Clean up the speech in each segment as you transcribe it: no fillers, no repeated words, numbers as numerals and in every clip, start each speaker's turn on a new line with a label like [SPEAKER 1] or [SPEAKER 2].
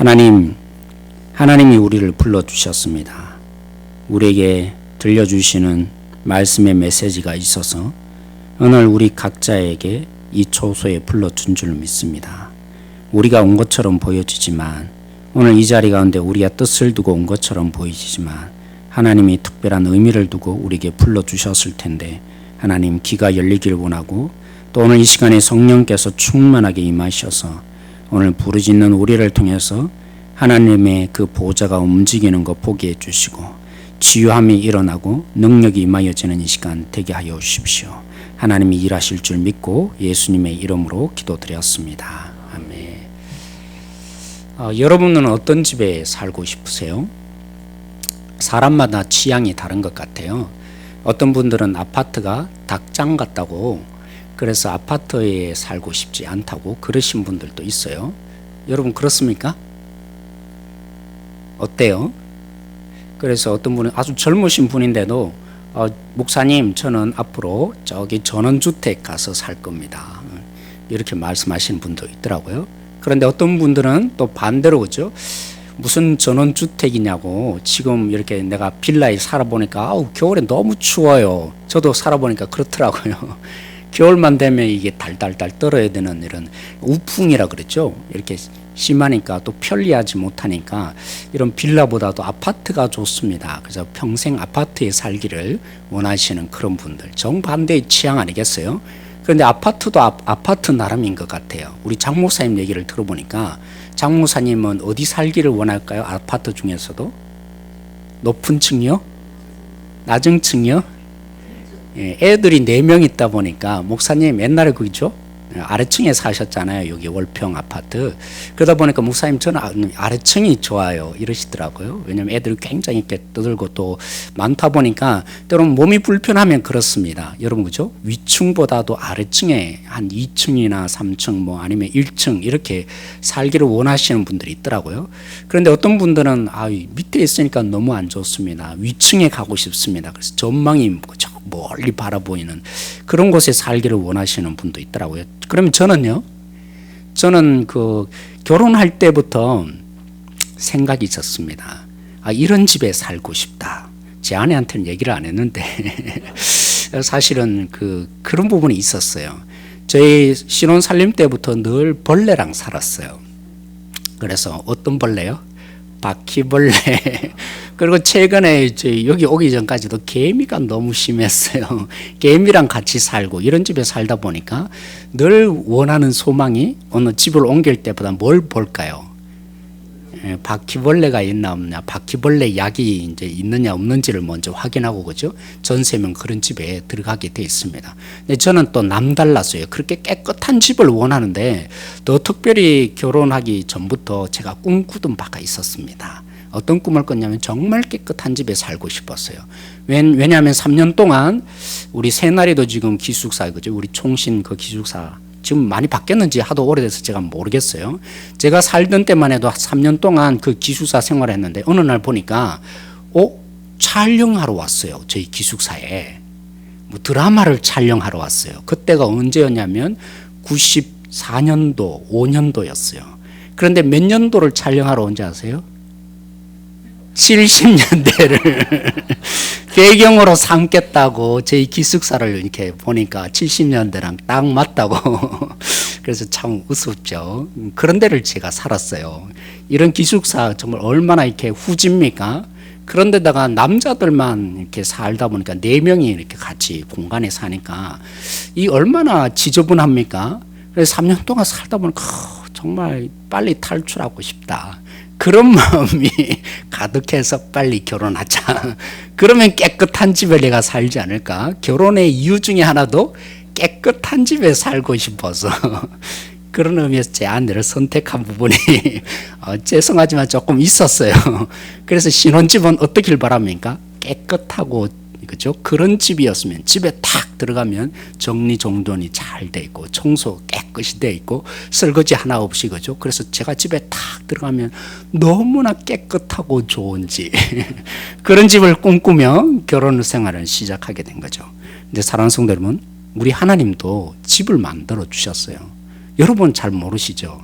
[SPEAKER 1] 하나님이 우리를 불러주셨습니다. 우리에게 들려주시는 말씀의 메시지가 있어서 오늘 우리 각자에게 이 초소에 불러준 줄 믿습니다. 우리가 온 것처럼 보여지지만 오늘 이 자리 가운데 우리가 뜻을 두고 온 것처럼 보이지만 하나님이 특별한 의미를 두고 우리에게 불러주셨을 텐데 하나님 귀가 열리길 원하고 또 오늘 이 시간에 성령께서 충만하게 임하셔서 오늘 부르짖는 우리를 통해서 하나님의 그 보좌가 움직이는 것 보게 해주시고 치유함이 일어나고 능력이 임하여지는 이 시간 되게 하여 주십시오. 하나님이 일하실 줄 믿고 예수님의 이름으로 기도드렸습니다. 아멘. 여러분은 어떤 집에 살고 싶으세요? 사람마다 취향이 다른 것 같아요. 어떤 분들은 아파트가 닭장 같다고 그래서 아파트에 살고 싶지 않다고 그러신 분들도 있어요. 여러분 그렇습니까? 어때요? 그래서 어떤 분은 아주 젊으신 분인데도 목사님 저는 앞으로 저기 전원주택 가서 살 겁니다. 이렇게 말씀하시는 분도 있더라고요. 그런데 어떤 분들은 또 반대로 그죠? 무슨 전원주택이냐고 지금 이렇게 내가 빌라에 살아보니까 겨울에 너무 추워요. 저도 살아보니까 그렇더라고요. 겨울만 되면 이게 달달달 떨어야 되는 이런 우풍이라 그랬죠. 이렇게 심하니까 또 편리하지 못하니까 이런 빌라보다도 아파트가 좋습니다. 그래서 평생 아파트에 살기를 원하시는 그런 분들 정반대의 취향 아니겠어요? 그런데 아파트도 아파트 나름인 것 같아요. 우리 장 목사님 얘기를 들어보니까 장 목사님은 어디 살기를 원할까요? 아파트 중에서도 높은 층이요? 낮은 층이요? 예, 애들이 4명 있다 보니까 목사님 옛날에 그죠? 아래층에 사셨잖아요. 여기 월평 아파트. 그러다 보니까 목사님 저는 아래층이 좋아요 이러시더라고요. 왜냐하면 애들이 굉장히 이렇게 떠들고 또 많다 보니까 때로는 몸이 불편하면 그렇습니다. 여러분 그죠? 위층보다도 아래층에 한 2층이나 3층 뭐 아니면 1층 이렇게 살기를 원하시는 분들이 있더라고요. 그런데 어떤 분들은 밑에 있으니까 너무 안 좋습니다. 위층에 가고 싶습니다. 그래서 전망이 저 멀리 바라보이는 그런 곳에 살기를 원하시는 분도 있더라고요. 그러면 저는 그 결혼할 때부터 생각이 있었습니다. 이런 집에 살고 싶다. 제 아내한테는 얘기를 안 했는데 사실은 그런 부분이 있었어요. 저희 신혼 살림 때부터 늘 벌레랑 살았어요. 그래서 어떤 벌레요? 바퀴벌레. 그리고 최근에 여기 오기 전까지도 개미가 너무 심했어요. 개미랑 같이 살고 이런 집에 살다 보니까 늘 원하는 소망이 어느 집을 옮길 때보다 뭘 볼까요? 바퀴벌레가 있나 없냐, 바퀴벌레 약이 이제 있느냐 없는지를 먼저 확인하고 그죠? 전세면 그런 집에 들어가게 돼 있습니다. 근데 저는 또 남달랐어요. 그렇게 깨끗한 집을 원하는데 더 특별히 결혼하기 전부터 제가 꿈꾸던 바가 있었습니다. 어떤 꿈을 꿨냐면 정말 깨끗한 집에 살고 싶었어요. 왜냐하면 3년 동안 우리 새날이도 지금 기숙사 그죠? 우리 총신 그 기숙사 지금 많이 바뀌었는지 하도 오래돼서 제가 모르겠어요. 제가 살던 때만 해도 3년 동안 그 기숙사 생활을 했는데 어느 날 보니까 촬영하러 왔어요. 저희 기숙사에 뭐 드라마를 촬영하러 왔어요. 그때가 언제였냐면 94년도 5년도였어요. 그런데 몇 년도를 촬영하러 온지 아세요? 70년대를 배경으로 삼겠다고 저희 기숙사를 이렇게 보니까 70년대랑 딱 맞다고 그래서 참 우습죠. 그런 데를 제가 살았어요. 이런 기숙사 정말 얼마나 이렇게 후집니까? 그런데다가 남자들만 이렇게 살다 보니까 4명이 이렇게 같이 공간에 사니까 이 얼마나 지저분합니까? 그래서 3년 동안 살다 보니까 정말 빨리 탈출하고 싶다. 그런 마음이 가득해서 빨리 결혼하자. 그러면 깨끗한 집에 내가 살지 않을까? 결혼의 이유 중에 하나도 깨끗한 집에 살고 싶어서 그런 의미에서 제 아내를 선택한 부분이 죄송하지만 조금 있었어요. 그래서 신혼집은 어떻길 바랍니까? 깨끗하고 그죠? 그런 집이었으면 집에 탁 들어가면 정리정돈이 잘 돼 있고 청소 깨끗이 돼 있고 설거지 하나 없이 그죠? 그래서 제가 집에 탁 들어가면 너무나 깨끗하고 좋은 집 그런 집을 꿈꾸며 결혼 생활을 시작하게 된 거죠. 근데 사랑하는 성도 여러분, 우리 하나님도 집을 만들어 주셨어요. 여러분 잘 모르시죠?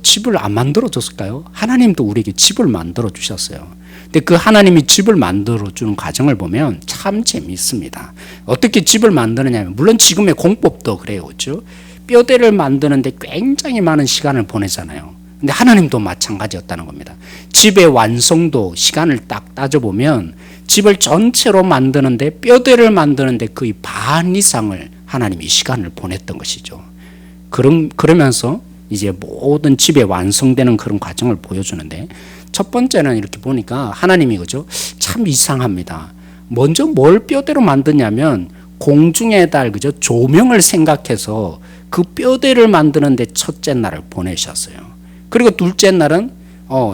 [SPEAKER 1] 집을 안 만들어 줬을까요? 하나님도 우리에게 집을 만들어 주셨어요. 근데 그 하나님이 집을 만들어 주는 과정을 보면 참 재미있습니다. 어떻게 집을 만드느냐면, 물론 지금의 공법도 그래요, 그렇죠? 뼈대를 만드는데 굉장히 많은 시간을 보내잖아요. 근데 하나님도 마찬가지였다는 겁니다. 집의 완성도 시간을 딱 따져보면 집을 전체로 만드는데, 뼈대를 만드는데 거의 반 이상을 하나님이 시간을 보냈던 것이죠. 그러면서 이제 모든 집에 완성되는 그런 과정을 보여주는데, 첫 번째는 이렇게 보니까 하나님이, 그죠? 참 이상합니다. 먼저 뭘 뼈대로 만드냐면 공중의 달, 그죠? 조명을 생각해서 그 뼈대를 만드는데 첫째 날을 보내셨어요. 그리고 둘째 날은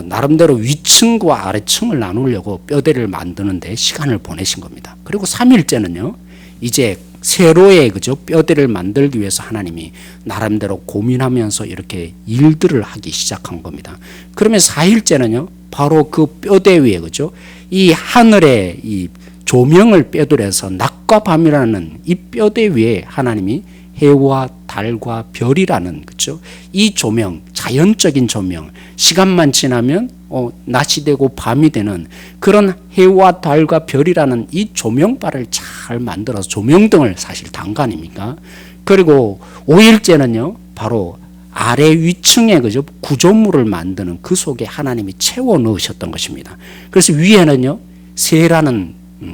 [SPEAKER 1] 나름대로 위층과 아래층을 나누려고 뼈대를 만드는데 시간을 보내신 겁니다. 그리고 3일째는요, 이제 세로의, 그죠? 뼈대를 만들기 위해서 하나님이 나름대로 고민하면서 이렇게 일들을 하기 시작한 겁니다. 그러면 4일째는요, 바로 그 뼈대 위에, 그죠? 이 하늘의 이 조명을 뼈대로 해서 낮과 밤이라는 이 뼈대 위에 하나님이 해와 달과 별이라는, 그죠? 이 조명, 자연적인 조명, 시간만 지나면 낮이 되고 밤이 되는 그런 해와 달과 별이라는 이 조명발을 잘 만들어서, 조명등을 사실 단 거 아닙니까? 그리고 5일째는요, 바로 아래 위층에, 그죠? 구조물을 만드는 그 속에 하나님이 채워 넣으셨던 것입니다. 그래서 위에는요, 새라는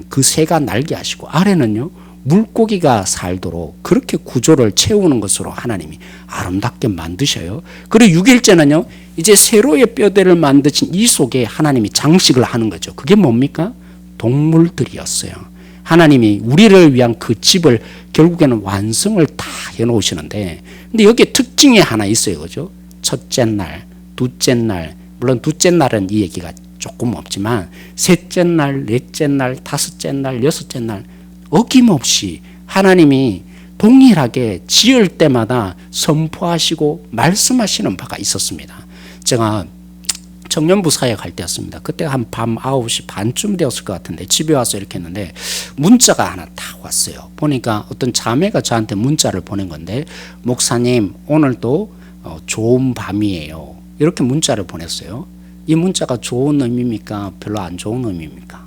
[SPEAKER 1] 그 새가 날게 하시고, 아래는요, 물고기가 살도록 그렇게 구조를 채우는 것으로 하나님이 아름답게 만드셔요. 그리고 6일째는요, 이제 세로의 뼈대를 만드신 이 속에 하나님이 장식을 하는 거죠. 그게 뭡니까? 동물들이었어요. 하나님이 우리를 위한 그 집을 결국에는 완성을 다 해놓으시는데, 근데 여기에 특징이 하나 있어요, 그죠? 첫째 날, 둘째 날, 물론 둘째 날은 이 얘기가 조금 없지만, 셋째 날, 넷째 날, 다섯째 날, 여섯째 날, 어김없이 하나님이 동일하게 지을 때마다 선포하시고 말씀하시는 바가 있었습니다. 제가 청년부 사역 할 때였습니다. 그때 한 밤 9시 반쯤 되었을 것 같은데 집에 와서 이렇게 했는데 문자가 하나 딱 왔어요. 보니까 어떤 자매가 저한테 문자를 보낸 건데, 목사님 오늘도 좋은 밤이에요, 이렇게 문자를 보냈어요. 이 문자가 좋은 의미입니까? 별로 안 좋은 의미입니까?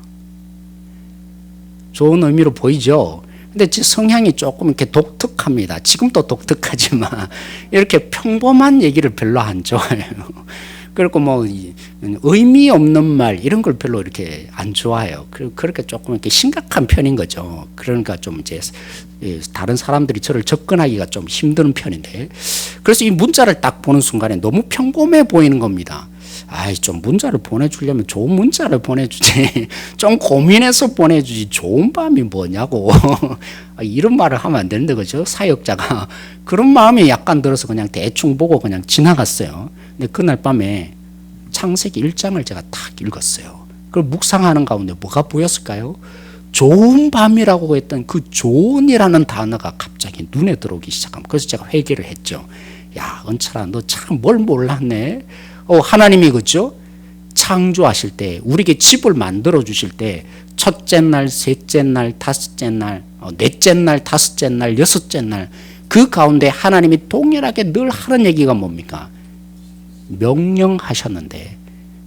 [SPEAKER 1] 좋은 의미로 보이죠. 근데 제 성향이 조금 이렇게 독특합니다. 지금도 독특하지만 이렇게 평범한 얘기를 별로 안 좋아해요. 그리고 뭐 의미 없는 말 이런 걸 별로 이렇게 안 좋아해요. 그렇게 조금 이렇게 심각한 편인 거죠. 그러니까 좀 이제 다른 사람들이 저를 접근하기가 좀 힘든 편인데, 그래서 이 문자를 딱 보는 순간에 너무 평범해 보이는 겁니다. 좀 문자를 보내주려면 좋은 문자를 보내주지, 좀 고민해서 보내주지 좋은 밤이 뭐냐고 이런 말을 하면 안 되는데, 그죠? 사역자가 그런 마음이 약간 들어서 그냥 대충 보고 그냥 지나갔어요. 근데 그날 밤에 창세기 1장을 제가 딱 읽었어요. 그걸 묵상하는 가운데 뭐가 보였을까요? 좋은 밤이라고 했던 그 좋은이라는 단어가 갑자기 눈에 들어오기 시작합니다. 그래서 제가 회개를 했죠. 야, 은철아, 너 참 뭘 몰랐네. 하나님이, 그죠? 창조하실 때, 우리에게 집을 만들어 주실 때, 첫째 날, 셋째 날, 다섯째 날, 넷째 날, 다섯째 날, 여섯째 날, 그 가운데 하나님이 동일하게 늘 하는 얘기가 뭡니까? 명령하셨는데,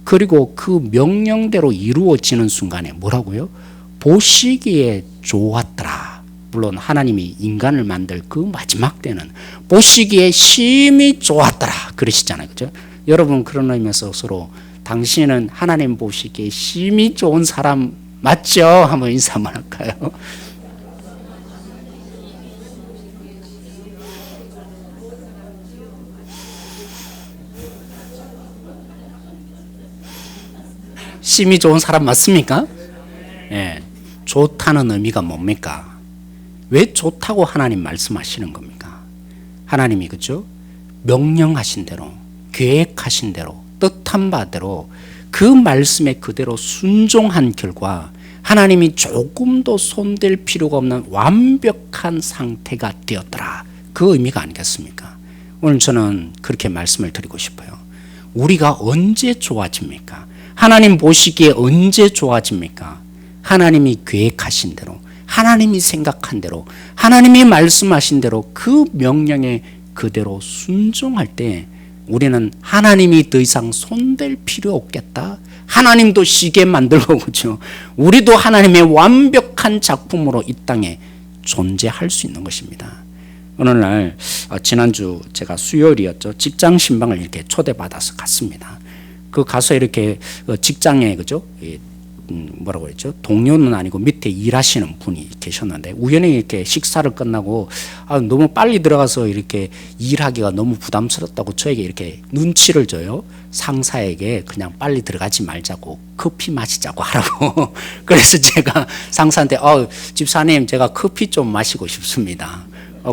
[SPEAKER 1] 그리고 그 명령대로 이루어지는 순간에 뭐라고요? 보시기에 좋았더라. 물론 하나님이 인간을 만들 그 마지막 때는 보시기에 심히 좋았더라 그러시잖아요, 그죠? 여러분, 그런 의미에서 서로 당신은 하나님 보시기에 심히 좋은 사람 맞죠? 한번 인사 한번 할까요? 심히 좋은 사람 맞습니까? 예. 좋다는 의미가 뭡니까? 왜 좋다고 하나님 말씀하시는 겁니까? 하나님이, 그죠? 명령하신 대로, 계획하신 대로, 뜻한 바대로 그 말씀에 그대로 순종한 결과 하나님이 조금도 손댈 필요가 없는 완벽한 상태가 되었더라. 그 의미가 아니겠습니까? 오늘 저는 그렇게 말씀을 드리고 싶어요. 우리가 언제 좋아집니까? 하나님 보시기에 언제 좋아집니까? 하나님이 계획하신 대로, 하나님이 생각한 대로, 하나님이 말씀하신 대로 그 명령에 그대로 순종할 때 우리는 하나님이 더 이상 손댈 필요 없겠다. 하나님도 쉬게 만들고 그죠. 우리도 하나님의 완벽한 작품으로 이 땅에 존재할 수 있는 것입니다. 어느 날 지난주 제가 수요일이었죠. 직장 신방을 이렇게 초대받아서 갔습니다. 그 가서 이렇게 직장에 그죠. 뭐라고 했죠? 동료는 아니고 밑에 일하시는 분이 계셨는데 우연히 이렇게 식사를 끝나고 너무 빨리 들어가서 이렇게 일하기가 너무 부담스럽다고 저에게 이렇게 눈치를 줘요. 상사에게 그냥 빨리 들어가지 말자고 커피 마시자고 하라고. 그래서 제가 상사한테 집사님 제가 커피 좀 마시고 싶습니다.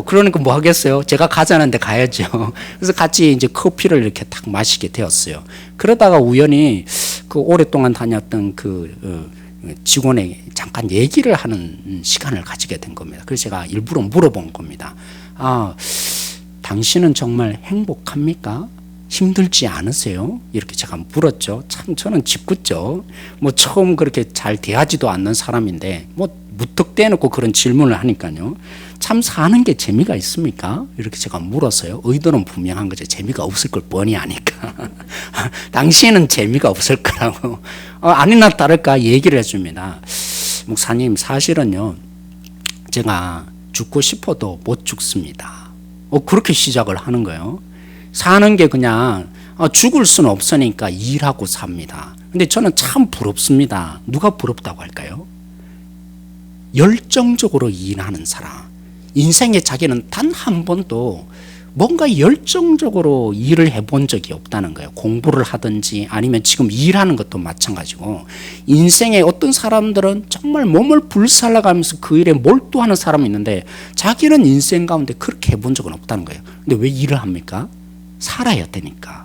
[SPEAKER 1] 그러니까 뭐 하겠어요? 제가 가자는데 가야죠. 그래서 같이 이제 커피를 이렇게 탁 마시게 되었어요. 그러다가 우연히 그 오랫동안 다녔던 그 직원에게 잠깐 얘기를 하는 시간을 가지게 된 겁니다. 그래서 제가 일부러 물어본 겁니다. 당신은 정말 행복합니까? 힘들지 않으세요? 이렇게 제가 물었죠. 참 저는 짓궂죠. 뭐 처음 그렇게 잘 대하지도 않는 사람인데 뭐 무턱대놓고 그런 질문을 하니까요. 참 사는 게 재미가 있습니까? 이렇게 제가 물었어요. 의도는 분명한 거죠. 재미가 없을 걸 뻔히 아니까. 당신은 재미가 없을 거라고. 아니나 다를까 얘기를 해줍니다. 목사님 사실은요. 제가 죽고 싶어도 못 죽습니다. 그렇게 시작을 하는 거예요. 사는 게 그냥 죽을 수는 없으니까 일하고 삽니다. 근데 저는 참 부럽습니다. 누가 부럽다고 할까요? 열정적으로 일하는 사람. 인생에 자기는 단 한 번도 뭔가 열정적으로 일을 해본 적이 없다는 거예요. 공부를 하든지 아니면 지금 일하는 것도 마찬가지고 인생에 어떤 사람들은 정말 몸을 불살라가면서 그 일에 몰두하는 사람이 있는데 자기는 인생 가운데 그렇게 해본 적은 없다는 거예요. 근데 왜 일을 합니까? 살아야 되니까.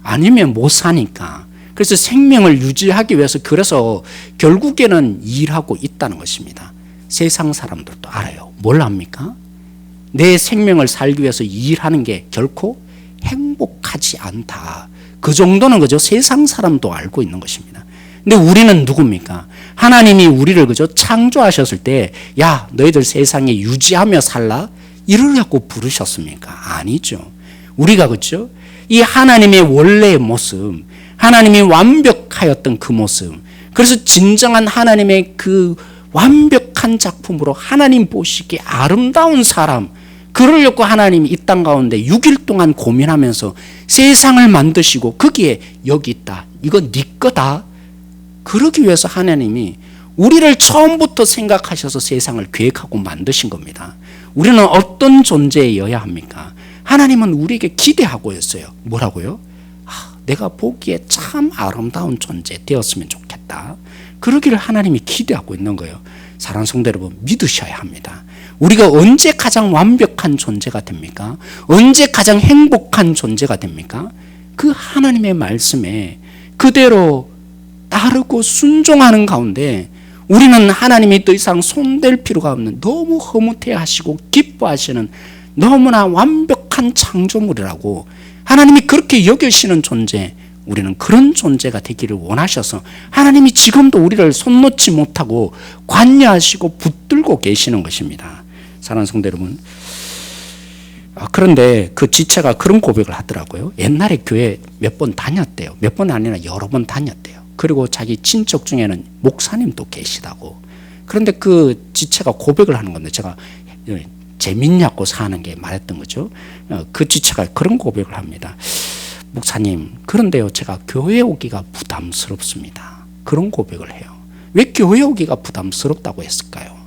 [SPEAKER 1] 아니면 못 사니까. 그래서 생명을 유지하기 위해서 그래서 결국에는 일하고 있다는 것입니다. 세상 사람들도 알아요. 뭘 합니까? 내 생명을 살기 위해서 일하는 게 결코 행복하지 않다. 그 정도는 그죠? 세상 사람도 알고 있는 것입니다. 근데 우리는 누굽니까? 하나님이 우리를 그죠? 창조하셨을 때, 야, 너희들 세상에 유지하며 살라? 이러려고 부르셨습니까? 아니죠. 우리가 그죠? 이 하나님의 원래의 모습, 하나님이 완벽하였던 그 모습, 그래서 진정한 하나님의 그 완벽한 작품으로 하나님 보시기에 아름다운 사람, 그러려고 하나님이 이 땅 가운데 6일 동안 고민하면서 세상을 만드시고 거기에 여기 있다, 이건 네 거다, 그러기 위해서 하나님이 우리를 처음부터 생각하셔서 세상을 계획하고 만드신 겁니다. 우리는 어떤 존재여야 합니까? 하나님은 우리에게 기대하고 있어요. 뭐라고요? 내가 보기에 참 아름다운 존재 되었으면 좋겠다. 그러기를 하나님이 기대하고 있는 거예요. 사랑하는 성도 여러분, 믿으셔야 합니다. 우리가 언제 가장 완벽한 존재가 됩니까? 언제 가장 행복한 존재가 됩니까? 그 하나님의 말씀에 그대로 따르고 순종하는 가운데 우리는 하나님이 더 이상 손댈 필요가 없는 너무 흐뭇해하시고 기뻐하시는 너무나 완벽한 창조물이라고 하나님이 그렇게 여기시는 존재, 우리는 그런 존재가 되기를 원하셔서 하나님이 지금도 우리를 손 놓지 못하고 관여하시고 붙들고 계시는 것입니다. 사랑하는 성도 여러분, 그런데 그 지체가 그런 고백을 하더라고요. 옛날에 교회 몇 번 다녔대요. 몇 번 아니라 여러 번 다녔대요. 그리고 자기 친척 중에는 목사님도 계시다고. 그런데 그 지체가 고백을 하는 건데 제가 재밌냐고 사는 게 말했던 거죠. 그 지체가 그런 고백을 합니다. 목사님, 그런데요, 제가 교회 오기가 부담스럽습니다. 그런 고백을 해요. 왜 교회 오기가 부담스럽다고 했을까요?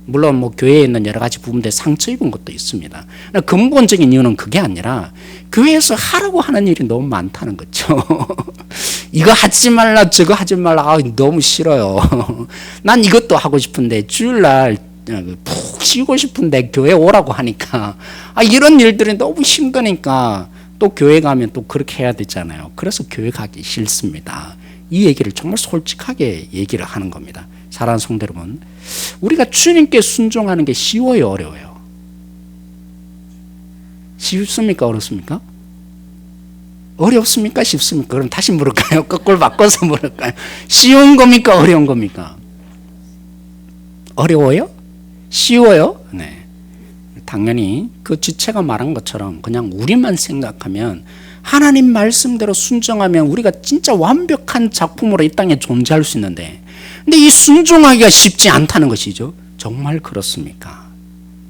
[SPEAKER 1] 물론 뭐 교회에 있는 여러 가지 부분들 상처 입은 것도 있습니다. 근본적인 이유는 그게 아니라 교회에서 하라고 하는 일이 너무 많다는 거죠. 이거 하지 말라, 저거 하지 말라, 너무 싫어요. 난 이것도 하고 싶은데 주일날 푹 쉬고 싶은데 교회 오라고 하니까 이런 일들이 너무 힘드니까 또 교회 가면 또 그렇게 해야 되잖아요. 그래서 교회 가기 싫습니다. 이 얘기를 정말 솔직하게 얘기를 하는 겁니다. 사랑하는 성도 여러분, 우리가 주님께 순종하는 게 쉬워요, 어려워요? 쉽습니까, 어렵습니까? 어렵습니까, 쉽습니까? 그럼 다시 물을까요? 거꾸로 바꿔서 물을까요? 쉬운 겁니까, 어려운 겁니까? 어려워요? 쉬워요? 네. 당연히 그 지체가 말한 것처럼 그냥 우리만 생각하면 하나님 말씀대로 순종하면 우리가 진짜 완벽한 작품으로 이 땅에 존재할 수 있는데, 근데 이 순종하기가 쉽지 않다는 것이죠. 정말 그렇습니까?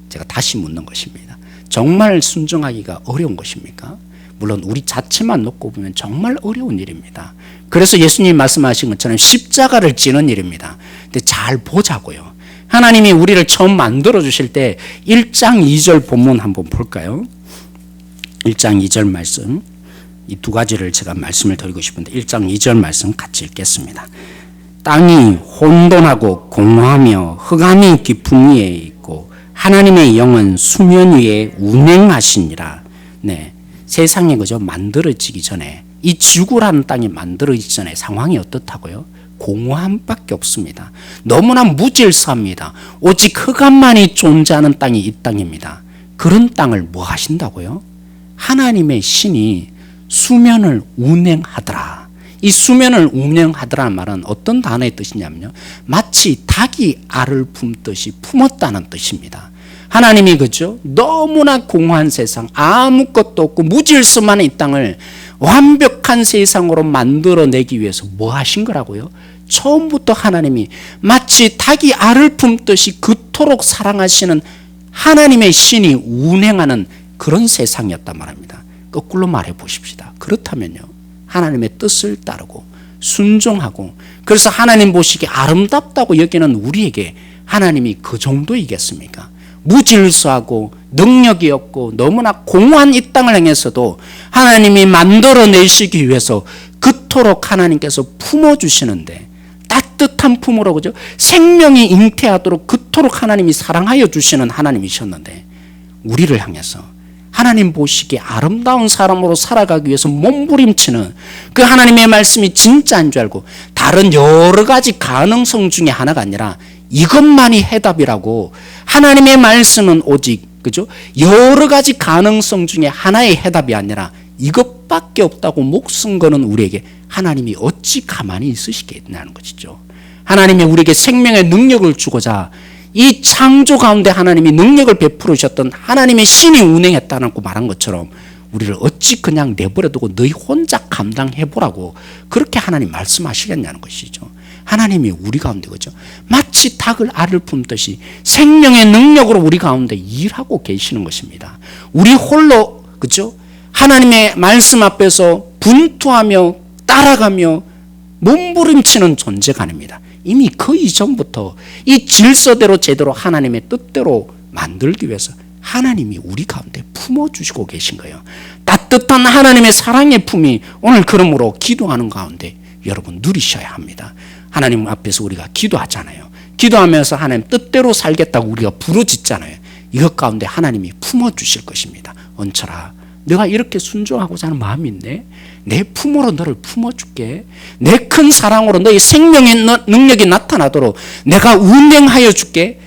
[SPEAKER 1] 제가 다시 묻는 것입니다. 정말 순종하기가 어려운 것입니까? 물론 우리 자체만 놓고 보면 정말 어려운 일입니다. 그래서 예수님이 말씀하신 것처럼 십자가를 지는 일입니다. 근데 잘 보자고요. 하나님이 우리를 처음 만들어 주실 때 1장 2절 본문 한번 볼까요? 1장 2절 말씀, 이 두 가지를 제가 말씀을 드리고 싶은데 1장 2절 말씀 같이 읽겠습니다. 땅이 혼돈하고 공허하며 흑암이 깊은 위에 있고 하나님의 영은 수면 위에 운행하시니라. 네, 세상이 그저 만들어지기 전에, 이 지구라는 땅이 만들어지기 전에 상황이 어떻다고요? 공허함밖에 없습니다. 너무나 무질서합니다. 오직 흑암만이 존재하는 땅이 이 땅입니다. 그런 땅을 뭐 하신다고요? 하나님의 신이 수면을 운행하더라. 이 수면을 운행하더라는 말은 어떤 단어의 뜻이냐면요, 마치 닭이 알을 품듯이 품었다는 뜻입니다. 하나님이 그죠? 너무나 공허한 세상, 아무것도 없고 무질서만 이 땅을 완벽한 세상으로 만들어내기 위해서 뭐 하신 거라고요? 처음부터 하나님이 마치 닭이 알을 품듯이 그토록 사랑하시는 하나님의 신이 운행하는 그런 세상이었단 말입니다. 거꾸로 말해 보십시다. 그렇다면요, 하나님의 뜻을 따르고 순종하고, 그래서 하나님 보시기에 아름답다고 여기는 우리에게 하나님이 그 정도이겠습니까? 무질서하고 능력이 없고 너무나 공허한 이 땅을 향해서도 하나님이 만들어내시기 위해서 그토록 하나님께서 품어주시는데, 따뜻한 품으로 그죠? 생명이 잉태하도록 그토록 하나님이 사랑하여 주시는 하나님이셨는데, 우리를 향해서 하나님 보시기에 아름다운 사람으로 살아가기 위해서 몸부림치는 그 하나님의 말씀이 진짜인 줄 알고 다른 여러 가지 가능성 중에 하나가 아니라 이것만이 해답이라고, 하나님의 말씀은 오직 그죠? 여러 가지 가능성 중에 하나의 해답이 아니라 이것밖에 없다고 목숨 거는 우리에게 하나님이 어찌 가만히 있으시겠냐는 것이죠. 하나님이 우리에게 생명의 능력을 주고자 이 창조 가운데 하나님이 능력을 베풀으셨던 하나님의 신이 운행했다고 말한 것처럼 우리를 어찌 그냥 내버려두고 너희 혼자 감당해보라고 그렇게 하나님 말씀하시겠냐는 것이죠. 하나님이 우리 가운데 그죠? 마치 닭을 알을 품듯이 생명의 능력으로 우리 가운데 일하고 계시는 것입니다. 우리 홀로 그죠? 하나님의 말씀 앞에서 분투하며 따라가며 몸부림치는 존재가 아닙니다. 이미 그 이전부터 이 질서대로 제대로 하나님의 뜻대로 만들기 위해서 하나님이 우리 가운데 품어주시고 계신 거예요. 따뜻한 하나님의 사랑의 품이 오늘 그러므로 기도하는 가운데 여러분 누리셔야 합니다. 하나님 앞에서 우리가 기도하잖아요. 기도하면서 하나님 뜻대로 살겠다고 우리가 부르짖잖아요. 이것 가운데 하나님이 품어주실 것입니다. 언처라, 내가 이렇게 순종하고자 하는 마음이 있네. 내 품으로 너를 품어줄게. 내 큰 사랑으로 너의 생명의 능력이 나타나도록 내가 운행하여 줄게.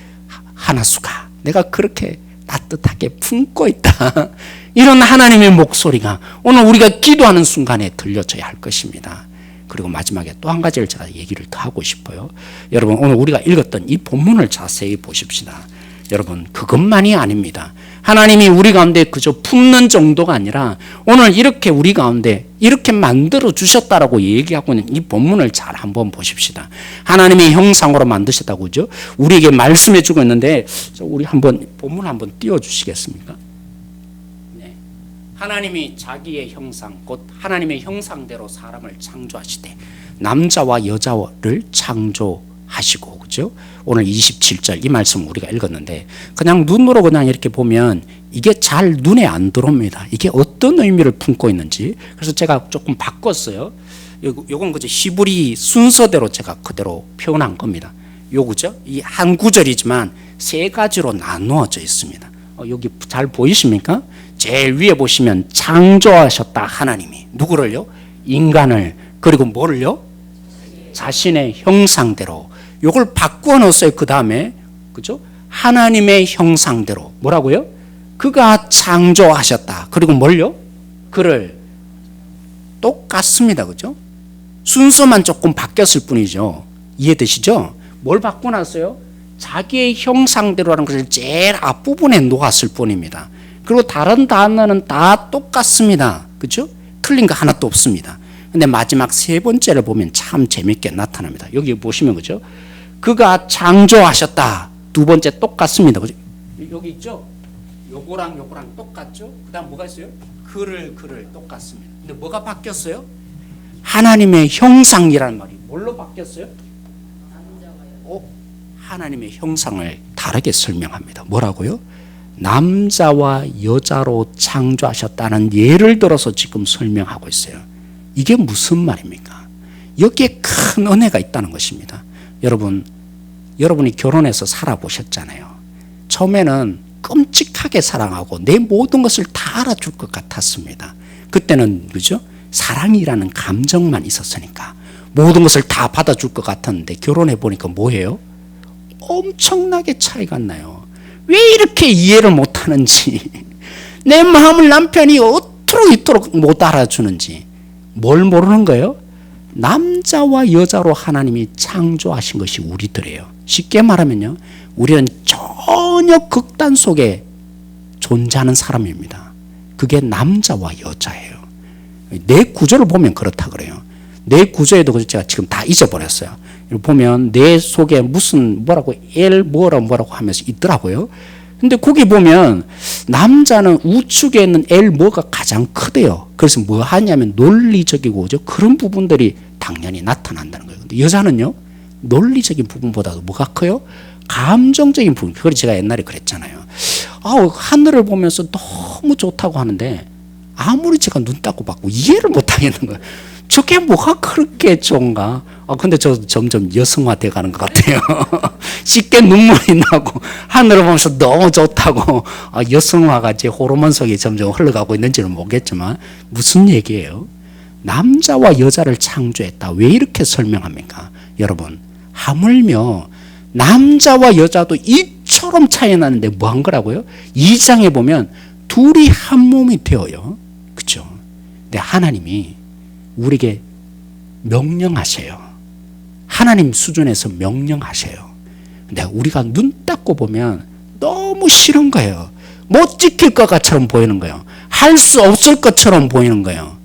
[SPEAKER 1] 하나수가 내가 그렇게 따뜻하게 품고 있다. 이런 하나님의 목소리가 오늘 우리가 기도하는 순간에 들려져야 할 것입니다. 그리고 마지막에 또 한 가지를 제가 얘기를 더 하고 싶어요. 여러분, 오늘 우리가 읽었던 이 본문을 자세히 보십시다. 여러분, 그것만이 아닙니다. 하나님이 우리 가운데 그저 품는 정도가 아니라 오늘 이렇게 우리 가운데 이렇게 만들어 주셨다라고 얘기하고 있는 이 본문을 잘 한번 보십시다. 하나님의 형상으로 만드셨다고 그죠? 우리에게 말씀해 주고 있는데, 우리 한번 본문 한번 띄워 주시겠습니까? 네. 하나님이 자기의 형상, 곧 하나님의 형상대로 사람을 창조하시되 남자와 여자를 창조하시고, 그죠? 오늘 27절 이 말씀 우리가 읽었는데, 그냥 눈으로 그냥 이렇게 보면 이게 잘 눈에 안 들어옵니다. 이게 어떤 의미를 품고 있는지. 그래서 제가 조금 바꿨어요. 요건 그죠? 히브리 순서대로 제가 그대로 표현한 겁니다. 요 그죠? 이 한 구절이지만 세 가지로 나누어져 있습니다. 여기 잘 보이십니까? 제일 위에 보시면 창조하셨다 하나님이 누구를요? 인간을. 그리고 뭐를요? 자신의 형상대로. 요걸 바꾸어 놓았어요. 그 다음에 그죠? 하나님의 형상대로. 뭐라고요? 그가 창조하셨다. 그리고 뭘요? 그를. 똑같습니다. 그죠? 순서만 조금 바뀌었을 뿐이죠. 이해되시죠? 뭘 바꿔놨어요? 자기의 형상대로라는 것을 제일 앞부분에 놓았을 뿐입니다. 그리고 다른 단어는 다 똑같습니다. 그죠? 틀린 거 하나도 없습니다. 근데 마지막 세 번째를 보면 참 재밌게 나타납니다. 여기 보시면 그죠? 그가 창조하셨다. 두 번째 똑같습니다. 그죠? 여기 있죠? 요거랑 똑같죠? 그 다음 뭐가 있어요? 그를 똑같습니다. 근데 뭐가 바뀌었어요? 하나님의 형상이라는 말이 뭘로 바뀌었어요? 하나님의 형상을 다르게 설명합니다. 뭐라고요? 남자와 여자로 창조하셨다는 예를 들어서 지금 설명하고 있어요. 이게 무슨 말입니까? 여기에 큰 은혜가 있다는 것입니다. 여러분이 결혼해서 살아보셨잖아요. 처음에는 끔찍하게 사랑하고 내 모든 것을 다 알아줄 것 같았습니다. 그때는 그죠? 사랑이라는 감정만 있었으니까 모든 것을 다 받아줄 것 같았는데 결혼해 보니까 뭐예요? 엄청나게 차이가 나요. 왜 이렇게 이해를 못하는지, 내 마음을 남편이 어떻게 이토록 못 알아주는지. 뭘 모르는 거예요? 남자와 여자로 하나님이 창조하신 것이 우리들이에요. 쉽게 말하면요, 우리는 전혀 극단 속에 존재하는 사람입니다. 그게 남자와 여자예요. 내 구조를 보면 그렇다 그래요. 내 구조에도 제가 지금 다 잊어버렸어요. 보면 내 속에 무슨 뭐라고 L 뭐라고 하면서 있더라고요. 근데 거기 보면 남자는 우측에 있는 L 뭐가 가장 크대요. 그래서 뭐 하냐면 논리적이고 그죠? 그런 부분들이 당연히 나타난다는 거예요. 근데 여자는요, 논리적인 부분보다도 뭐가 커요? 감정적인 부분. 그걸 제가 옛날에 그랬잖아요. 하늘을 보면서 너무 좋다고 하는데 아무리 제가 눈 닦고 봤고 이해를 못 하겠는 거예요. 저게 뭐가 그렇게 좋은가? 근데 저 점점 여성화돼 가는 것 같아요. 쉽게 눈물이 나고 하늘을 보면서 너무 좋다고 여성화가 제 호르몬 속에 점점 흘러가고 있는지는 모르겠지만 무슨 얘기예요? 남자와 여자를 창조했다. 왜 이렇게 설명합니까? 여러분, 하물며 남자와 여자도 이처럼 차이 나는데 뭐 한 거라고요? 2장에 보면 둘이 한 몸이 되어요. 그렇죠? 근데 하나님이 우리에게 명령하세요. 하나님 수준에서 명령하세요. 근데 우리가 눈 닦고 보면 너무 싫은 거예요. 못 지킬 것처럼 보이는 거예요. 할 수 없을 것처럼 보이는 거예요.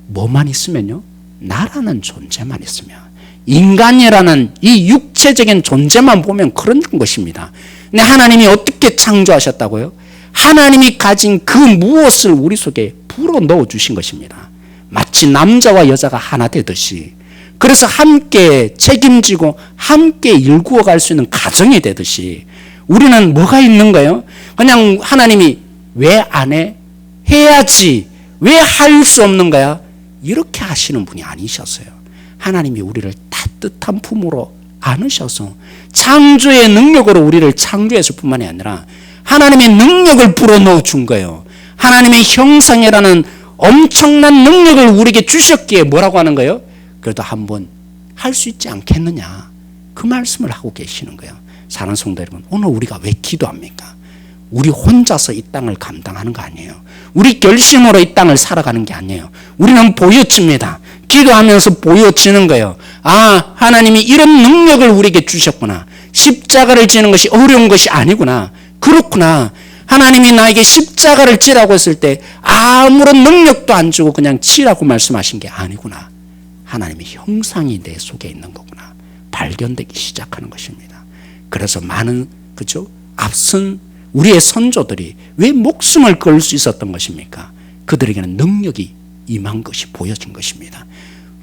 [SPEAKER 1] 뭐만 있으면요? 나라는 존재만 있으면, 인간이라는 이 육체적인 존재만 보면 그런 것입니다. 근데 하나님이 어떻게 창조하셨다고요? 하나님이 가진 그 무엇을 우리 속에 불어 넣어 주신 것입니다. 마치 남자와 여자가 하나 되듯이, 그래서 함께 책임지고 함께 일구어 갈 수 있는 가정이 되듯이 우리는 뭐가 있는 거예요? 그냥 하나님이 왜 안 해? 해야지. 왜 할 수 없는 거야? 이렇게 하시는 분이 아니셨어요. 하나님이 우리를 따뜻한 품으로 안으셔서 창조의 능력으로 우리를 창조했을 뿐만이 아니라 하나님의 능력을 불어넣어 준 거예요. 하나님의 형상이라는 엄청난 능력을 우리에게 주셨기에 뭐라고 하는 거예요? 그래도 한번 할 수 있지 않겠느냐, 그 말씀을 하고 계시는 거예요. 사랑하는 성도 여러분, 오늘 우리가 왜 기도합니까? 우리 혼자서 이 땅을 감당하는 거 아니에요. 우리 결심으로 이 땅을 살아가는 게 아니에요. 우리는 보여집니다. 기도하면서 보여지는 거예요. 하나님이 이런 능력을 우리에게 주셨구나. 십자가를 지는 것이 어려운 것이 아니구나. 그렇구나. 하나님이 나에게 십자가를 지라고 했을 때 아무런 능력도 안 주고 그냥 지라고 말씀하신 게 아니구나. 하나님의 형상이 내 속에 있는 거구나. 발견되기 시작하는 것입니다. 그래서 많은, 그죠? 앞선 우리의 선조들이 왜 목숨을 걸 수 있었던 것입니까? 그들에게는 능력이 임한 것이 보여진 것입니다.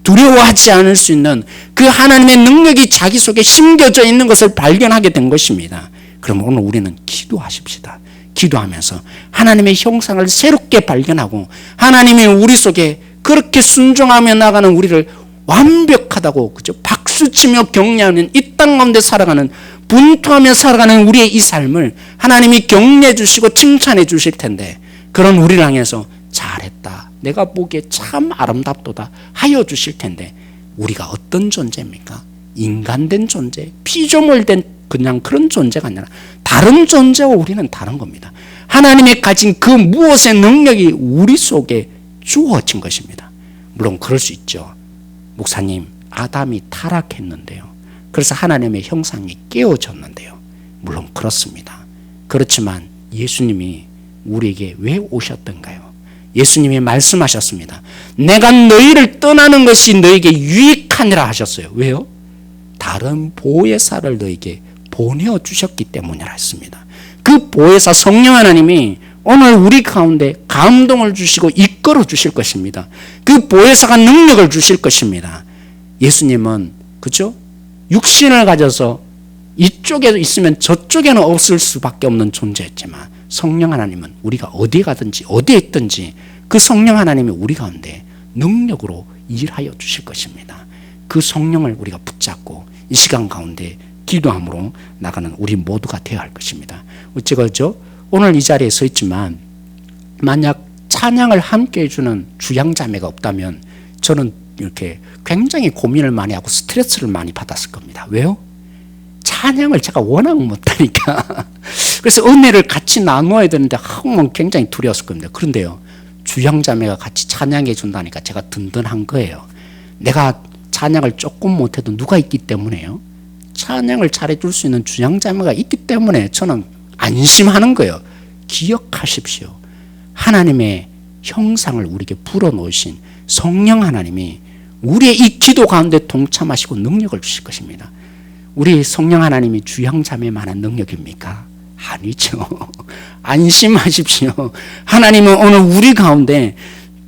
[SPEAKER 1] 두려워하지 않을 수 있는 그 하나님의 능력이 자기 속에 심겨져 있는 것을 발견하게 된 것입니다. 그럼 오늘 우리는 기도하십시다. 기도하면서 하나님의 형상을 새롭게 발견하고 하나님이 우리 속에 그렇게 순종하며 나가는 우리를 완벽하다고, 그죠? 박수치며 격려하는 이 땅 가운데 살아가는, 분투하며 살아가는 우리의 이 삶을 하나님이 격려해 주시고 칭찬해 주실 텐데, 그런 우리를 향해서 잘했다, 내가 보기에 참 아름답도다 하여 주실 텐데, 우리가 어떤 존재입니까? 인간된 존재, 피조물된 그냥 그런 존재가 아니라 다른 존재와 우리는 다른 겁니다. 하나님의 가진 그 무엇의 능력이 우리 속에 주어진 것입니다. 물론 그럴 수 있죠. 목사님, 아담이 타락했는데요. 그래서 하나님의 형상이 깨어졌는데요. 물론 그렇습니다. 그렇지만 예수님이 우리에게 왜 오셨던가요? 예수님이 말씀하셨습니다. 내가 너희를 떠나는 것이 너에게 유익하니라 하셨어요. 왜요? 다른 보혜사를 너에게 보내주셨기 때문이라 했습니다. 그 보혜사 성령 하나님이 오늘 우리 가운데 감동을 주시고 이끌어 주실 것입니다. 그 보혜사가 능력을 주실 것입니다. 예수님은 그죠? 육신을 가져서 이쪽에 있으면 저쪽에는 없을 수밖에 없는 존재였지만 성령 하나님은 우리가 어디에 가든지 어디에 있든지 그 성령 하나님이 우리 가운데 능력으로 일하여 주실 것입니다. 그 성령을 우리가 붙잡고 이 시간 가운데 기도함으로 나가는 우리 모두가 되어야 할 것입니다. 제가죠 오늘 이 자리에 서 있지만 만약 찬양을 함께 해주는 주양자매가 없다면 저는 이렇게 굉장히 고민을 많이 하고 스트레스를 많이 받았을 겁니다. 왜요? 찬양을 제가 워낙 못하니까 그래서 은혜를 같이 나누어야 되는데 굉장히 두려웠을 겁니다. 그런데요 주양자매가 같이 찬양해 준다니까 제가 든든한 거예요. 내가 찬양을 조금 못해도 누가 있기 때문에요. 찬양을 잘해줄 수 있는 주양자매가 있기 때문에 저는 안심하는 거예요. 기억하십시오. 하나님의 형상을 우리에게 불어넣으신 성령 하나님이 우리의 이 기도 가운데 동참하시고 능력을 주실 것입니다. 우리 성령 하나님이 주양자매만한 능력입니까? 아니죠. 안심하십시오. 하나님은 오늘 우리 가운데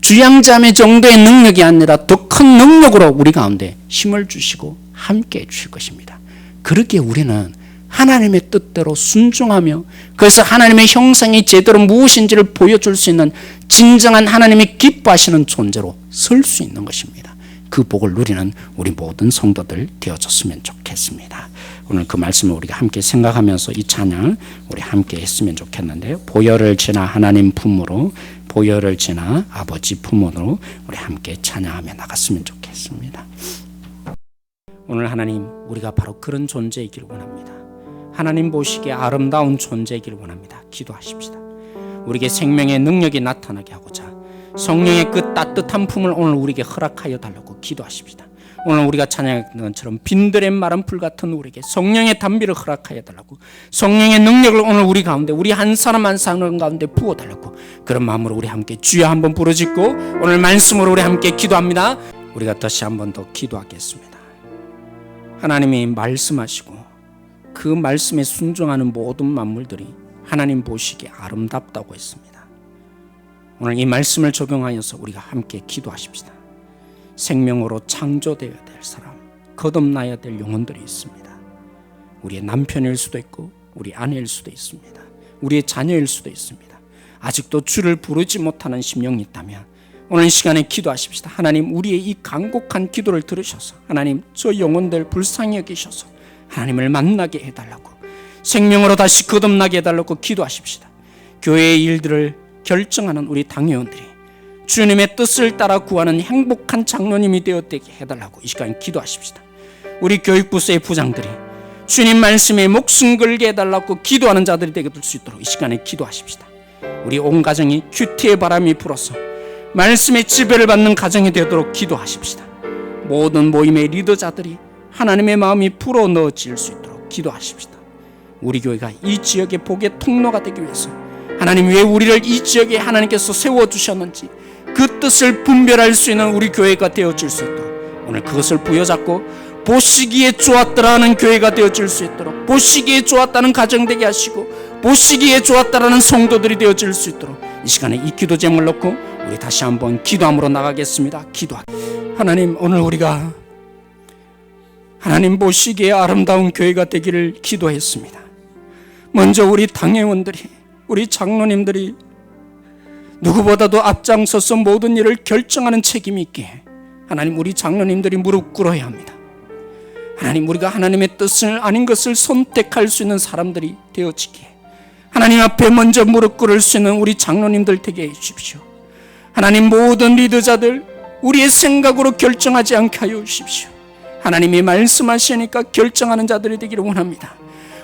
[SPEAKER 1] 주양자매 정도의 능력이 아니라 더 큰 능력으로 우리 가운데 힘을 주시고 함께 해 주실 것입니다. 그렇게 우리는 하나님의 뜻대로 순종하며 그래서 하나님의 형상이 제대로 무엇인지를 보여줄 수 있는 진정한 하나님이 기뻐하시는 존재로 설 수 있는 것입니다. 그 복을 누리는 우리 모든 성도들 되어줬으면 좋겠습니다. 오늘 그 말씀을 우리가 함께 생각하면서 이 찬양 우리 함께 했으면 좋겠는데요. 보혈을 지나 하나님 품으로 보혈을 지나 아버지 품으로 우리 함께 찬양하며 나갔으면 좋겠습니다. 오늘 하나님 우리가 바로 그런 존재이길 원합니다. 하나님 보시기에 아름다운 존재이길 원합니다. 기도하십시다. 우리에게 생명의 능력이 나타나게 하고자 성령의 그 따뜻한 품을 오늘 우리에게 허락하여 달라고 기도하십시다. 오늘 우리가 찬양했던 것처럼 빈들의 마른 풀 같은 우리에게 성령의 담비를 허락하여 달라고 성령의 능력을 오늘 우리 가운데 우리 한 사람 한 사람 가운데 부어달라고 그런 마음으로 우리 함께 주여 한번 부르짖고 오늘 말씀으로 우리 함께 기도합니다. 우리가 다시 한번 더 기도하겠습니다. 하나님이 말씀하시고 그 말씀에 순종하는 모든 만물들이 하나님 보시기에 아름답다고 했습니다. 오늘 이 말씀을 적용하여서 우리가 함께 기도하십시다. 생명으로 창조되어야 될 사람, 거듭나야 될 영혼들이 있습니다. 우리의 남편일 수도 있고 우리 아내일 수도 있습니다. 우리의 자녀일 수도 있습니다. 아직도 주를 부르지 못하는 심령이 있다면 오늘 이 시간에 기도하십시다. 하나님 우리의 이 간곡한 기도를 들으셔서 하나님 저 영혼들 불쌍히 여기셔서 하나님을 만나게 해달라고 생명으로 다시 거듭나게 해달라고 기도하십시다. 교회의 일들을 결정하는 우리 당회원들이 주님의 뜻을 따라 구하는 행복한 장로님이 되었게 해달라고 이 시간에 기도하십시다. 우리 교육부서의 부장들이 주님 말씀에 목숨 걸게 해달라고 기도하는 자들이 되게 될 수 있도록 이 시간에 기도하십시다. 우리 온 가정이 큐티의 바람이 불어서 말씀의 지배를 받는 가정이 되도록 기도하십시다. 모든 모임의 리더자들이 하나님의 마음이 불어넣어질 수 있도록 기도하십시다. 우리 교회가 이 지역의 복의 통로가 되기 위해서 하나님 왜 우리를 이 지역에 하나님께서 세워주셨는지 그 뜻을 분별할 수 있는 우리 교회가 되어질 수 있도록 오늘 그것을 부여잡고 보시기에 좋았더라는 교회가 되어질 수 있도록 보시기에 좋았다는 가정 되게 하시고 보시기에 좋았다라는 성도들이 되어질 수 있도록 이 시간에 이 기도 제목을 놓고 우리 다시 한번 기도함으로 나가겠습니다. 하나님 오늘 우리가 하나님 보시기에 아름다운 교회가 되기를 기도했습니다. 먼저 우리 당회원들이 우리 장로님들이 누구보다도 앞장서서 모든 일을 결정하는 책임이 있기에 하나님 우리 장로님들이 무릎 꿇어야 합니다. 하나님 우리가 하나님의 뜻을 아닌 것을 선택할 수 있는 사람들이 되어지기에 하나님 앞에 먼저 무릎 꿇을 수 있는 우리 장로님들 되게 해주십시오. 하나님 모든 리더자들 우리의 생각으로 결정하지 않게 하여 주십시오. 하나님이 말씀하시니까 결정하는 자들이 되기를 원합니다.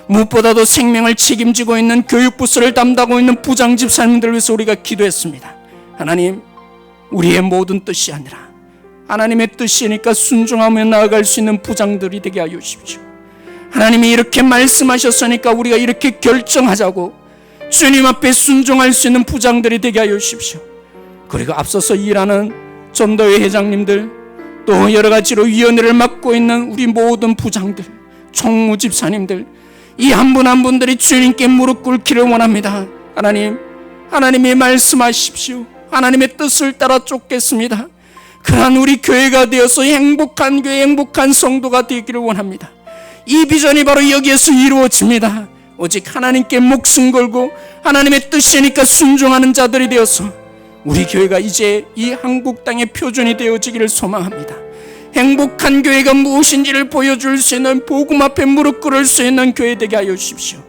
[SPEAKER 1] 무엇보다도 생명을 책임지고 있는 교육부서를 담당하고 있는 부장 집사님들을 위해서 우리가 기도했습니다. 하나님 우리의 모든 뜻이 아니라 하나님의 뜻이니까 순종하며 나아갈 수 있는 부장들이 되게 하여 주십시오. 하나님이 이렇게 말씀하셨으니까 우리가 이렇게 결정하자고 주님 앞에 순종할 수 있는 부장들이 되게 하여 주십시오. 그리고 앞서서 일하는 전도회 회장님들, 또 여러 가지로 위원회를 맡고 있는 우리 모든 부장들, 총무 집사님들, 이 한 분 한 분들이 주님께 무릎 꿇기를 원합니다. 하나님이 말씀하십시오. 하나님의 뜻을 따라 쫓겠습니다. 그러한 우리 교회가 되어서 행복한 교회, 행복한 성도가 되기를 원합니다. 이 비전이 바로 여기에서 이루어집니다. 오직 하나님께 목숨 걸고 하나님의 뜻이니까 순종하는 자들이 되어서 우리 교회가 이제 이 한국 땅의 표준이 되어지기를 소망합니다. 행복한 교회가 무엇인지를 보여줄 수 있는, 복음 앞에 무릎 꿇을 수 있는 교회 되게 하여 주십시오.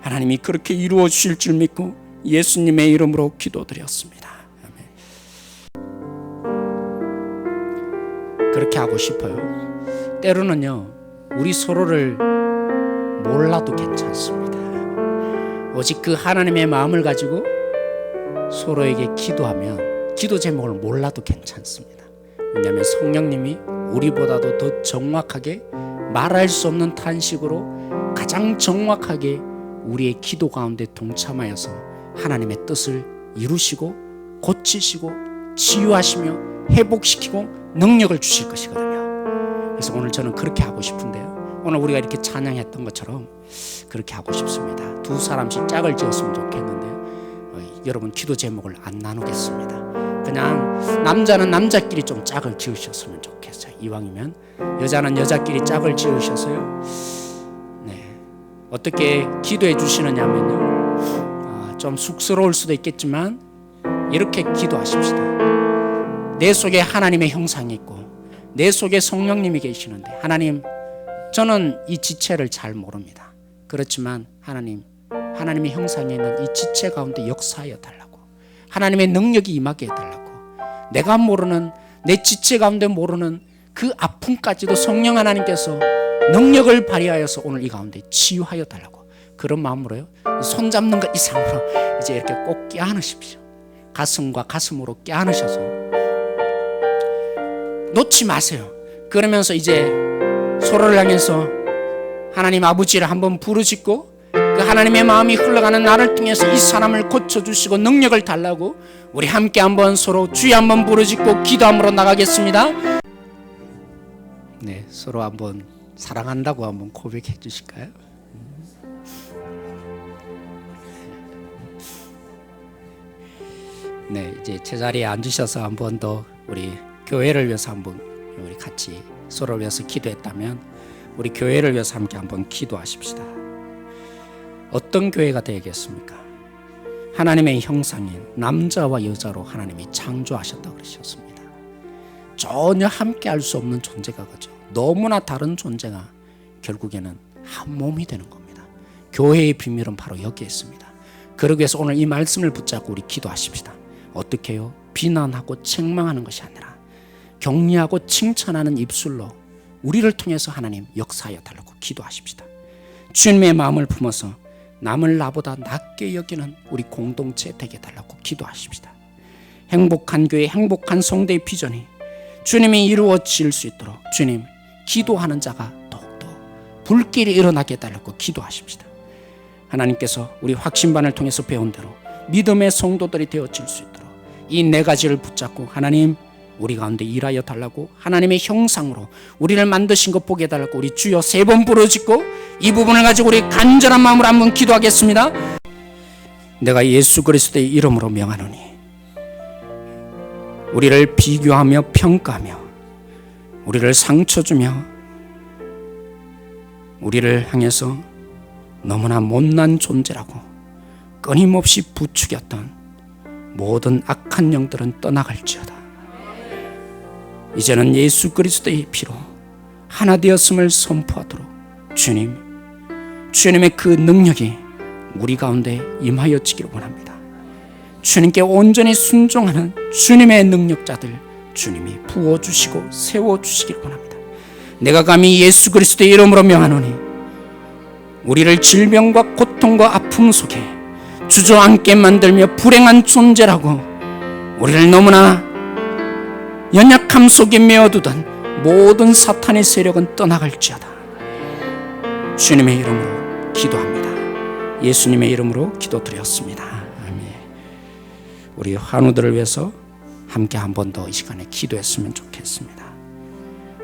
[SPEAKER 1] 하나님이 그렇게 이루어 주실 줄 믿고 예수님의 이름으로 기도드렸습니다. 그렇게 하고 싶어요. 때로는요, 우리 서로를 몰라도 괜찮습니다. 오직 그 하나님의 마음을 가지고 서로에게 기도하면 기도 제목을 몰라도 괜찮습니다. 왜냐하면 성령님이 우리보다도 더 정확하게, 말할 수 없는 탄식으로 가장 정확하게 우리의 기도 가운데 동참하여서 하나님의 뜻을 이루시고 고치시고 치유하시며 회복시키고 능력을 주실 것이거든요. 그래서 오늘 저는 그렇게 하고 싶은데요, 오늘 우리가 이렇게 찬양했던 것처럼 그렇게 하고 싶습니다. 두 사람씩 짝을 지었으면 좋겠는데 여러분 기도 제목을 안 나누겠습니다. 그냥 남자는 남자끼리 좀 짝을 지으셨으면 좋겠어요. 이왕이면 여자는 여자끼리 짝을 지으셔서요, 어떻게 기도해 주시느냐면요, 좀 쑥스러울 수도 있겠지만 이렇게 기도하십시다. 내 속에 하나님의 형상이 있고 내 속에 성령님이 계시는데, 하나님, 저는 이 지체를 잘 모릅니다. 그렇지만 하나님의 형상에 있는 이 지체 가운데 역사하여 달라고, 하나님의 능력이 임하게 해달라고, 내가 모르는, 내 지체 가운데 모르는 그 아픔까지도 성령 하나님께서 능력을 발휘하여서 오늘 이 가운데 치유하여 달라고, 그런 마음으로요, 손잡는 것 이상으로 이제 이렇게 꼭 껴안으십시오. 가슴과 가슴으로 껴안으셔서 놓지 마세요. 그러면서 이제 서로를 향해서 하나님 아버지를 한번 부르짖고, 그 하나님의 마음이 흘러가는 나를 통해서 이 사람을 고쳐주시고 능력을 달라고 우리 함께 한번 서로 주여 한번 부르짖고 기도함으로 나가겠습니다. 네, 서로 한번 사랑한다고 한번 고백해 주실까요? 네, 이제 제자리에 앉으셔서 한 번 더 우리 교회를 위해서 한번 우리 같이 서로를 위해서 기도했다면 우리 교회를 위해서 함께 한번 기도하십시다. 어떤 교회가 되겠습니까? 하나님의 형상인 남자와 여자로 하나님이 창조하셨다고 그러셨습니다. 전혀 함께 할 수 없는 존재가 그죠. 너무나 다른 존재가 결국에는 한 몸이 되는 겁니다. 교회의 비밀은 바로 여기에 있습니다. 그러기 위해서 오늘 이 말씀을 붙잡고 우리 기도하십시다. 어떻게 해요? 비난하고 책망하는 것이 아니라 격려하고 칭찬하는 입술로 우리를 통해서 하나님 역사하여 달라고 기도하십시다. 주님의 마음을 품어서 남을 나보다 낮게 여기는 우리 공동체 되게 달라고 기도하십시다. 행복한 교회, 행복한 성도의 비전이 주님이 이루어질 수 있도록 주님, 기도하는 자가 더욱더 불길이 일어나게 해달라고 기도하십시다. 하나님께서 우리 확신반을 통해서 배운 대로 믿음의 성도들이 되어질 수 있도록 이 네 가지를 붙잡고 하나님, 우리 가운데 일하여 달라고, 하나님의 형상으로 우리를 만드신 것 보게 해달라고 우리 주여 3번 부르짖고 이 부분을 가지고 우리 간절한 마음으로 한번 기도하겠습니다. 내가 예수 그리스도의 이름으로 명하노니 우리를 비교하며 평가하며 우리를 상처 주며 우리를 향해서 너무나 못난 존재라고 끊임없이 부추겼던 모든 악한 영들은 떠나갈지어다. 이제는 예수 그리스도의 피로 하나 되었음을 선포하도록 주님의 그 능력이 우리 가운데 임하여지기를 원합니다. 주님께 온전히 순종하는 주님의 능력자들 주님이 부어주시고 세워주시기를 원합니다. 내가 감히 예수 그리스도의 이름으로 명하노니 우리를 질병과 고통과 아픔 속에 주저앉게 만들며 불행한 존재라고 우리를 너무나 연약함 속에 메어두던 모든 사탄의 세력은 떠나갈지어다. 주님의 이름으로 기도합니다. 예수님의 이름으로 기도드렸습니다. 아멘. 우리 환우들을 위해서 함께 한 번 더 이 시간에 기도했으면 좋겠습니다.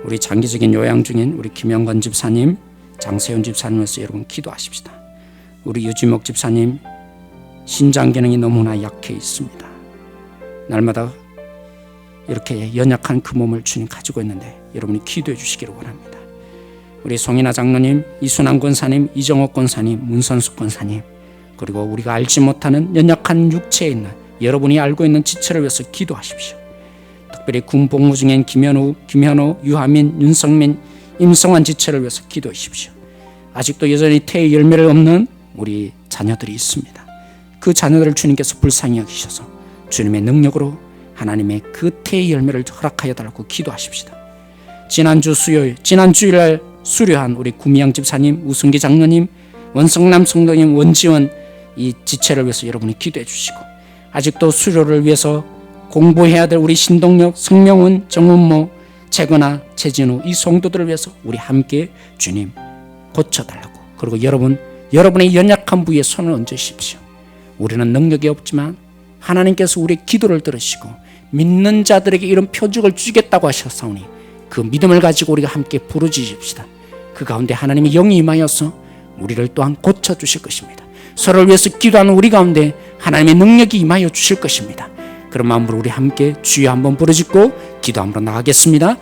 [SPEAKER 1] 우리 장기적인 요양 중인 우리 김영건 집사님, 장세훈 집사님에서 여러분 기도하십시다. 우리 유지목 집사님 신장 기능이 너무나 약해 있습니다. 날마다 이렇게 연약한 그 몸을 주님 가지고 있는데 여러분이 기도해 주시기를 원합니다. 우리 송인아 장로님, 이순환 권사님, 이정옥 권사님, 문선숙 권사님, 그리고 우리가 알지 못하는 연약한 육체에 있는 여러분이 알고 있는 지체를 위해서 기도하십시오. 특별히 군 복무 중인 김현우, 유하민, 윤성민, 임성환 지체를 위해서 기도하십시오. 아직도 여전히 태의 열매를 없는 우리 자녀들이 있습니다. 그 자녀들을 주님께서 불쌍히 여기셔서 주님의 능력으로 하나님의 그 태의 열매를 허락하여 달라고 기도하십시다. 지난 주일날 수료한 우리 구미양 집사님, 우승기 장로님, 원성남 성도님, 원지원 이 지체를 위해서 여러분이 기도해 주시고, 아직도 수료를 위해서 공부해야 될 우리 신동엽, 성명훈, 정은모, 재건아, 재진우 이 성도들을 위해서 우리 함께 주님 고쳐달라고, 그리고 여러분의 연약한 부위에 손을 얹으십시오. 우리는 능력이 없지만 하나님께서 우리의 기도를 들으시고 믿는 자들에게 이런 표적을 주겠다고 하셨사오니 그 믿음을 가지고 우리가 함께 부르짖읍시다. 그 가운데 하나님의 영이 임하여서 우리를 또한 고쳐주실 것입니다. 서로를 위해서 기도하는 우리 가운데 하나님의 능력이 임하여 주실 것입니다. 그런 마음으로 우리 함께 주여 한번 부르짖고 기도 한번 나가겠습니다.